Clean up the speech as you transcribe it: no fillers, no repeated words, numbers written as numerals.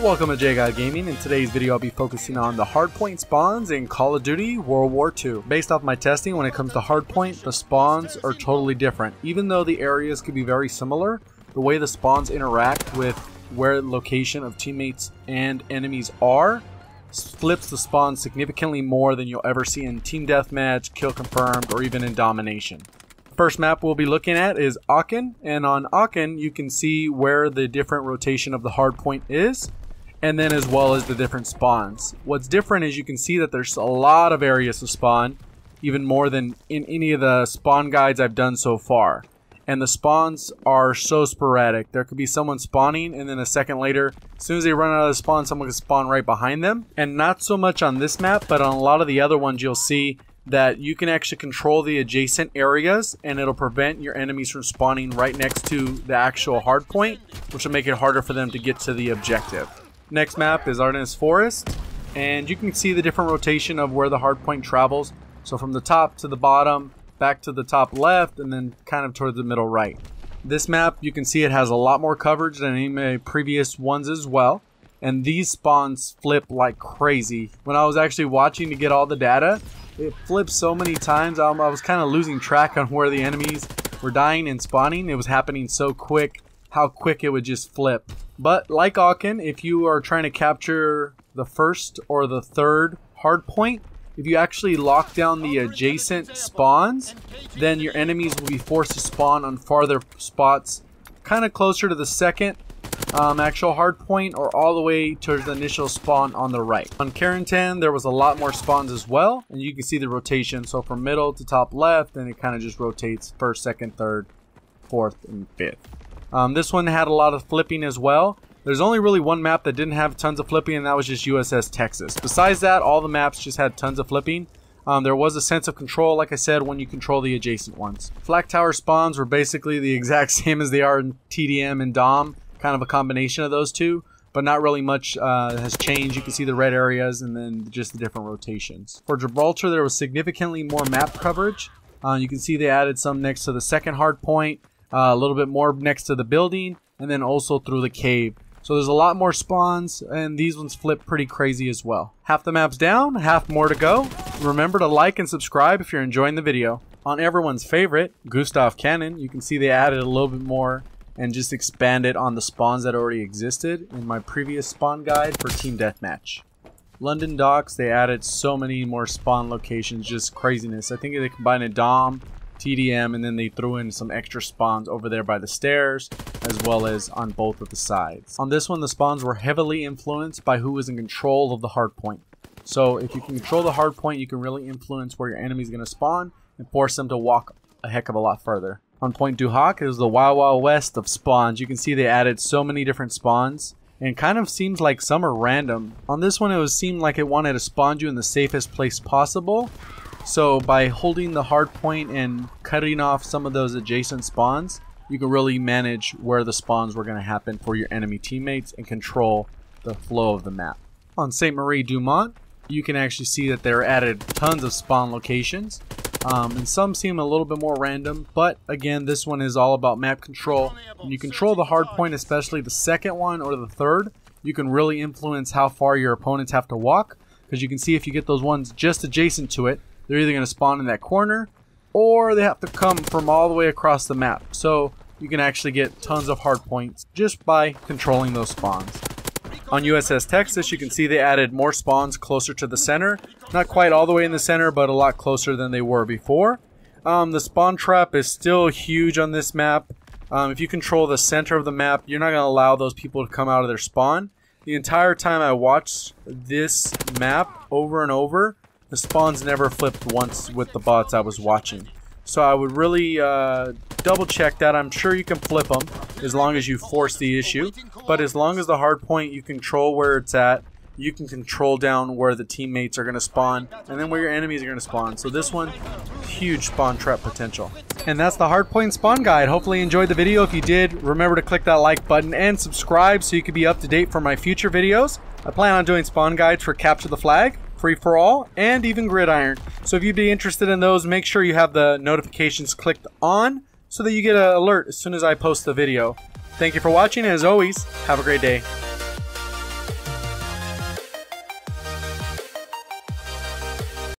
Welcome to JGod Gaming. In today's video I'll be focusing on the hardpoint spawns in Call of Duty World War II. Based off my testing, when it comes to hardpoint, the spawns are totally different. Even though the areas could be very similar, the way the spawns interact with where the location of teammates and enemies are flips the spawn significantly more than you'll ever see in Team Deathmatch, Kill Confirmed, or even in Domination. First map we'll be looking at is Aachen, and on Aachen you can see where the different rotation of the hardpoint is, and then as well as the different spawns. What's different is you can see that there's a lot of areas to spawn, even more than in any of the spawn guides I've done so far. And the spawns are so sporadic. There could be someone spawning, and then a second later, as soon as they run out of the spawn, someone can spawn right behind them. And not so much on this map, but on a lot of the other ones you'll see that you can actually control the adjacent areas, and it'll prevent your enemies from spawning right next to the actual hardpoint, which will make it harder for them to get to the objective. Next map is Ardennes Forest, and you can see the different rotation of where the hardpoint travels. So from the top to the bottom, back to the top left, and then kind of towards the middle right. This map, you can see it has a lot more coverage than any of my previous ones as well. And these spawns flip like crazy. When I was actually watching to get all the data, it flipped so many times. I was kind of losing track on where the enemies were dying and spawning. It was happening so quick, how quick it would just flip. But like Aachen, if you are trying to capture the first or the third hardpoint, if you actually lock down the adjacent spawns, then your enemies will be forced to spawn on farther spots, kind of closer to the second actual hardpoint, or all the way towards the initial spawn on the right. On Carentan, there was a lot more spawns as well, and you can see the rotation. So from middle to top left, and it kind of just rotates first, second, third, fourth, and fifth. This one had a lot of flipping as well. There's only really one map that didn't have tons of flipping, and that was just USS Texas. Besides that, all the maps just had tons of flipping. There was a sense of control, like I said, when you control the adjacent ones. Flak tower spawns were basically the exact same as they are in TDM and Dom, kind of a combination of those two, but not really much has changed. You can see the red areas and then just the different rotations. For Gibraltar, there was significantly more map coverage. You can see they added some next to the second hardpoint, a little bit more next to the building, and then also through the cave. So there's a lot more spawns, and these ones flip pretty crazy as well. Half the map's down, half more to go. Remember to like and subscribe if you're enjoying the video. On everyone's favorite, Gustav Cannon, you can see they added a little bit more and just expanded on the spawns that already existed in my previous spawn guide for Team Deathmatch. London Docks, they added so many more spawn locations, just craziness. I think they combined a Dom, TDM, and then they threw in some extra spawns over there by the stairs, as well as on both of the sides. On this one, the spawns were heavily influenced by who was in control of the hardpoint. So if you can control the hardpoint, you can really influence where your enemy is going to spawn and force them to walk a heck of a lot further. On Pointe du Hoc is the Wild Wild West of spawns. You can see they added so many different spawns, and it kind of seems like some are random. On this one, it seemed like it wanted to spawn you in the safest place possible. So by holding the hardpoint and cutting off some of those adjacent spawns, you can really manage where the spawns were going to happen for your enemy teammates and control the flow of the map. On Sainte du Mont, you can actually see that there are added tons of spawn locations. And some seem a little bit more random, but again, this one is all about map control. When you control the hardpoint, especially the second one or the third, you can really influence how far your opponents have to walk, because you can see if you get those ones just adjacent to it, they're either going to spawn in that corner, or they have to come from all the way across the map. So you can actually get tons of hardpoints just by controlling those spawns. On USS Texas, you can see they added more spawns closer to the center. Not quite all the way in the center, but a lot closer than they were before. The spawn trap is still huge on this map. If you control the center of the map, you're not going to allow those people to come out of their spawn. The entire time I watched this map over and over, the spawns never flipped once with the bots I was watching. So I would really double check that. I'm sure you can flip them as long as you force the issue. But as long as the hardpoint, you control where it's at, you can control down where the teammates are going to spawn, and then where your enemies are going to spawn. So this one, huge spawn trap potential. And that's the hardpoint spawn guide. Hopefully you enjoyed the video. If you did, remember to click that like button and subscribe so you can be up to date for my future videos. I plan on doing spawn guides for Capture the Flag, Free for All, and even Gridiron. So if you'd be interested in those, make sure you have the notifications clicked on so that you get an alert as soon as I post the video. Thank you for watching, and as always, have a great day.